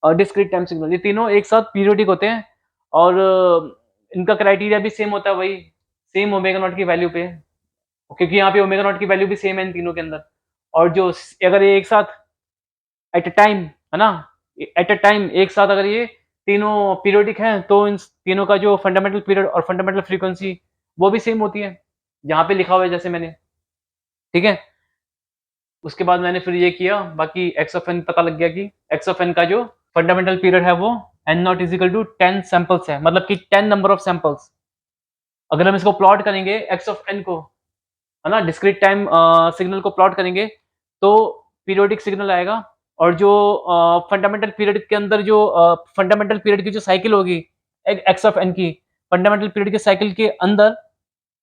और डिस्क्रीट टाइम सिग्नल, ये तीनों एक साथ पीरियोडिक होते हैं। और इनका क्राइटेरिया भी सेम होता है, वही सेम ओमेगा नॉट की वैल्यू पे, क्योंकि यहाँ पे ओमेगा नॉट की वैल्यू भी सेम है इन तीनों के अंदर। और जो अगर ये एक साथ एट अ टाइम, है ना, एट अ टाइम एक साथ अगर ये तीनों पीरियोडिक हैं, तो इन तीनों का जो फंडामेंटल पीरियड और फंडामेंटल फ्रीक्वेंसी वो भी सेम होती है, यहाँ पे लिखा हुआ है जैसे मैंने, ठीक है। उसके बाद मैंने फिर ये किया, बाकी एक्स ऑफ एन पता लग गया कि एक्स ऑफ एन का जो फंडामेंटल पीरियड है वो n naught is equal to 10 samples है, मतलब कि 10 नंबर ऑफ सैंपल्स। अगर हम इसको प्लॉट करेंगे एक्स ऑफ एन को, है ना, डिस्क्रीट टाइम सिग्नल को प्लॉट करेंगे तो पीरियोडिक सिग्नल आएगा। और जो फंडामेंटल पीरियड के अंदर जो फंडामेंटल पीरियड की जो साइकिल होगी एक्स ऑफ एन की, फंडामेंटल पीरियड के साइकिल के अंदर,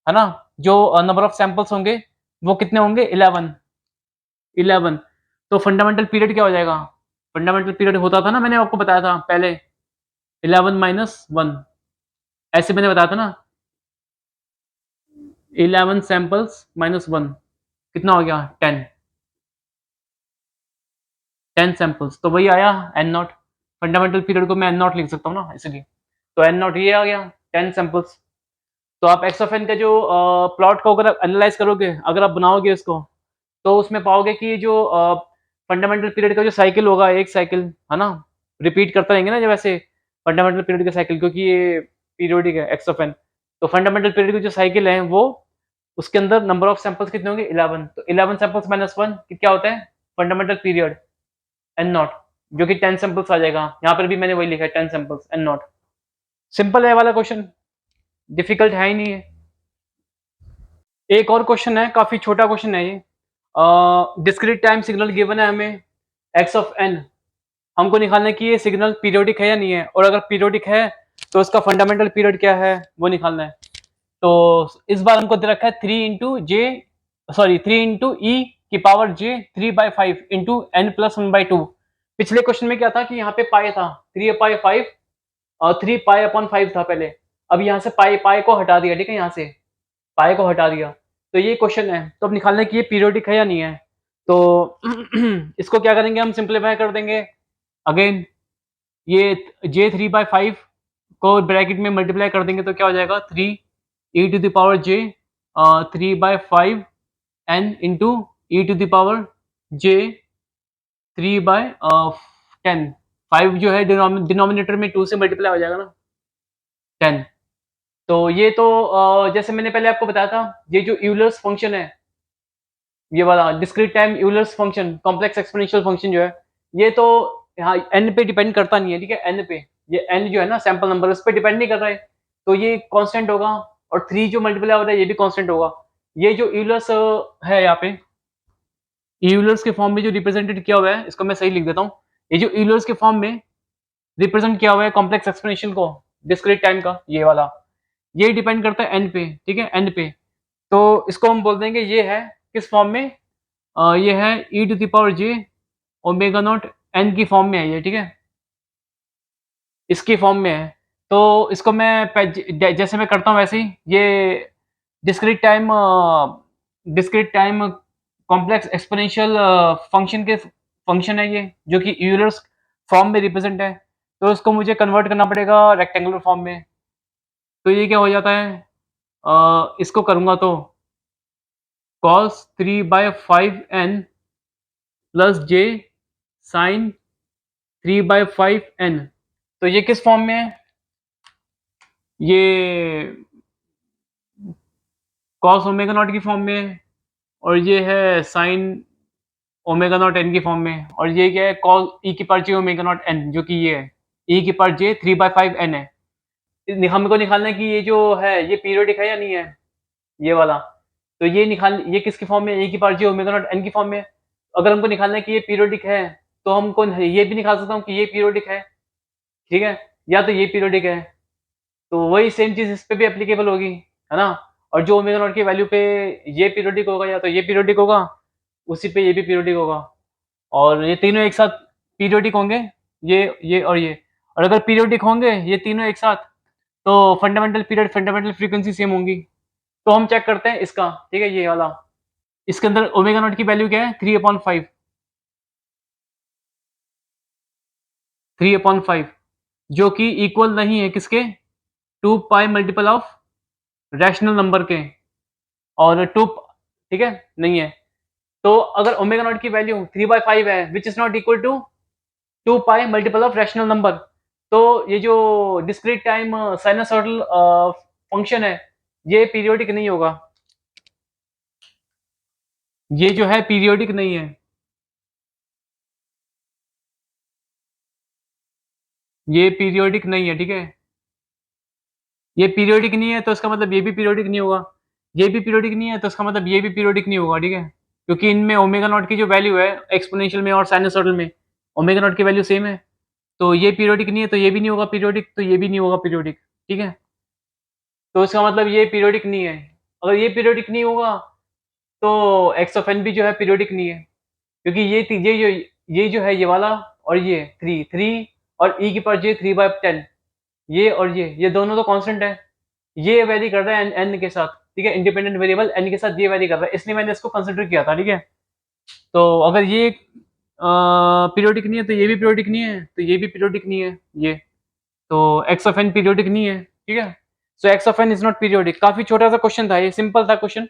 है ना, जो नंबर ऑफ सैंपल्स होंगे वो कितने होंगे, 11, 11। तो फंडामेंटल पीरियड क्या हो जाएगा, फंडामेंटल पीरियड होता था ना, मैंने आपको बताया था पहले, 11 माइनस 1, ऐसे मैंने बताया था ना, 11 सैंपल्स माइनस 1 कितना हो गया, 10, 10 सैंपल्स, तो वही आया एन नॉट। फंडामेंटल पीरियड को मैं एन नॉट लिख सकता हूँ ना, इसलिए तो एन नॉट ये आ गया 10 सैंपल्स। तो आप एक्स ऑफ एन का जो प्लॉट को अगर एनालाइज करोगे, अगर आप बनाओगे इसको, तो उसमें पाओगे कि जो फंडामेंटल पीरियड का जो साइकिल होगा, एक साइकिल, है ना, रिपीट करते रहेंगे ना जब ऐसे फंडामेंटल पीरियड का साइकिल, क्योंकि ये पीरियोडिक है एक्स ऑफ एन। तो फंडामेंटल पीरियड की जो साइकिल है वो, उसके अंदर नंबर ऑफ सैंपल्स कितने होंगे, 11। तो 11 सैंपल्स माइनस 1 क्या होता है, फंडामेंटल पीरियड एन नॉट, जो कि 10 सैंपल्स आ जाएगा। यहाँ पर भी मैंने वही लिखा है 10 सैंपल्स एन नॉट। सिंपल है वाला क्वेश्चन, डिफिकल्ट है ही नहीं है। एक और क्वेश्चन है, काफी छोटा क्वेश्चन है ये। डिस्क्रीट टाइम सिग्नल गिवन है हमें एक्स ऑफ एन, हमको निकालना है कि ये सिग्नल पीरियोडिक है या नहीं है, और अगर पीरियोडिक है तो इसका फंडामेंटल पीरियड क्या है वो निकालना है। तो इस बार हमको दे रखा है 3 इंटू जे सॉरी 3 इंटू ई की पावर जे 3/5 इंटू एन प्लस 1/2। पिछले क्वेश्चन में क्या था कि यहाँ पे पाई था 3/5 और 3 पाई/5 था पहले। अब यहाँ से पाई पाई को हटा दिया, ठीक है, यहाँ से पाई को हटा दिया। तो ये क्वेश्चन है, तो अब निकालना है कि ये पीरियोडिक है या नहीं है। तो इसको क्या करेंगे, हम सिंप्लीफाई कर देंगे। अगेन ये j3/5 को ब्रैकेट में मल्टीप्लाई कर देंगे तो क्या हो जाएगा 3 e⁻j 3/5 n इंटू e⁻j 3/10। 5 जो है डिनोमिनेटर में 2 से मल्टीप्लाई हो जाएगा ना 10। तो ये तो जैसे मैंने पहले आपको बताया था, ये जो यूलर्स फंक्शन है, ये वाला discrete time Euler's function, complex exponential function जो है, ये तो यहाँ n पे डिपेंड करता नहीं है, ठीक है, n पे, ये n जो है ना सैंपल नंबर, उस पे डिपेंड नहीं कर रहा है, तो ये कांस्टेंट होगा। और 3 जो मल्टीप्लाई हो रहा है ये भी कांस्टेंट होगा। ये जो यूलर्स है यहाँ पे, यूलर्स के फॉर्म में जो रिप्रेजेंटेड किया हुआ है, इसको मैं सही लिख देता हूँ। ये जो यूलर्स के फॉर्म में रिप्रेजेंट किया हुआ है कॉम्प्लेक्स एक्सपोनेंशियल को डिस्क्रीट टाइम का, ये वाला, ये डिपेंड करता है n पे, ठीक है, n पे। तो इसको हम बोल देंगे ये है किस फॉर्म में, ये है e⁻j ओमेगा नॉट n की फॉर्म में है ये, ठीक है, इसकी फॉर्म में है। तो इसको मैं जैसे मैं करता हूँ वैसे ही, ये discrete time complex exponential function है ये, जो कि यूलर्स फॉर्म में रिप्रेजेंट है। तो इसको मुझे कन्वर्ट करना पड़ेगा रेक्टेंगुलर फॉर्म में। तो ये क्या हो जाता है, इसको करूंगा तो cos 3/5n plus j sign 3/5n। तो ये किस फॉर्म में है, ये cos ओमेगा नॉट की फॉर्म में है, और ये है साइन ओमेगा नॉट n की फॉर्म में, और ये क्या है cos e⁻j omega naught n, जो कि ये है e⁻j 3/5n है। हमको निकालना है कि ये जो है ये पीरियोडिक है या नहीं है, ये वाला। तो ये किसकी फॉर्म में, e⁻j ओमेगा नॉट n की फॉर्म में। अगर हमको निकालना है कि ये पीरियोडिक है, तो हमको ये भी निकाल सकता हूँ कि ये पीरियोडिक है, ठीक है, या तो ये पीरियोडिक है। तो वही सेम चीज इस पे भी एप्लीकेबल होगी, है ना। और जो ओमेगा नॉट की वैल्यू पे ये पीरियोडिक होगा, या तो ये पीरियोडिक होगा, उसी पे ये भी पीरियोडिक होगा, और ये तीनों एक साथ पीरियोडिक होंगे, ये और ये। और अगर पीरियोडिक होंगे ये तीनों एक साथ, तो fundamental period fundamental frequency same होंगी। तो हम चेक करते हैं इसका, ठीक है, ये वाला। इसके अंदर ओमेगा नॉट की वैल्यू क्या है, 3/5, 3/5, जो कि इक्वल नहीं है किसके, 2 pi multiple of rational number के, और टू, ठीक है, नहीं है। तो अगर ओमेगा नॉट की वैल्यू 3/5 है, which is not equal to 2 pi multiple of rational number, तो ये जो डिस्क्रीट टाइम साइनसॉइडल फंक्शन है, ये पीरियोडिक नहीं होगा, ये जो है पीरियोडिक नहीं है, ये पीरियोडिक नहीं है, ठीक है, ये पीरियोडिक नहीं है, तो इसका मतलब ये भी पीरियोडिक नहीं होगा, ये भी पीरियोडिक नहीं है, तो इसका मतलब ये भी पीरियोडिक नहीं होगा, ठीक है, क्योंकि इनमें ओमेगा नॉट की जो वैल्यू है एक्सपोनेंशियल में और साइनसॉइडल में, ओमेगा नॉट की वैल्यू सेम है। तो ये पीरियोडिक नहीं है, तो ये भी नहीं होगा पीरियोडिक, तो ये भी नहीं होगा पीरियोडिक, ठीक है। तो इसका मतलब ये पीरियोडिक नहीं है। अगर ये पीरियोडिक नहीं होगा, तो एक्स ऑफ एन भी जो है पीरियोडिक नहीं है, क्योंकि ये जो है ये वाला, और ये थ्री थ्री, और ई की पावर जे 3/10, ये और ये दोनों तो कांस्टेंट है, ये वैरी कर रहा है एन के साथ, ठीक है, इंडिपेंडेंट वेरिएबल एन के साथ ये वैरी कर रहा है, इसलिए मैंने इसको कंसिडर किया था, ठीक है। तो अगर ये पीरियोडिक नहीं है, तो ये भी पीरियोडिक नहीं है, तो ये भी पीरियोडिक नहीं है, ये, तो एक्स ऑफ एन पीरियोडिक नहीं है, ठीक है। So x of n is not periodic. काफी छोटा सा क्वेश्चन था ये, सिंपल था क्वेश्चन,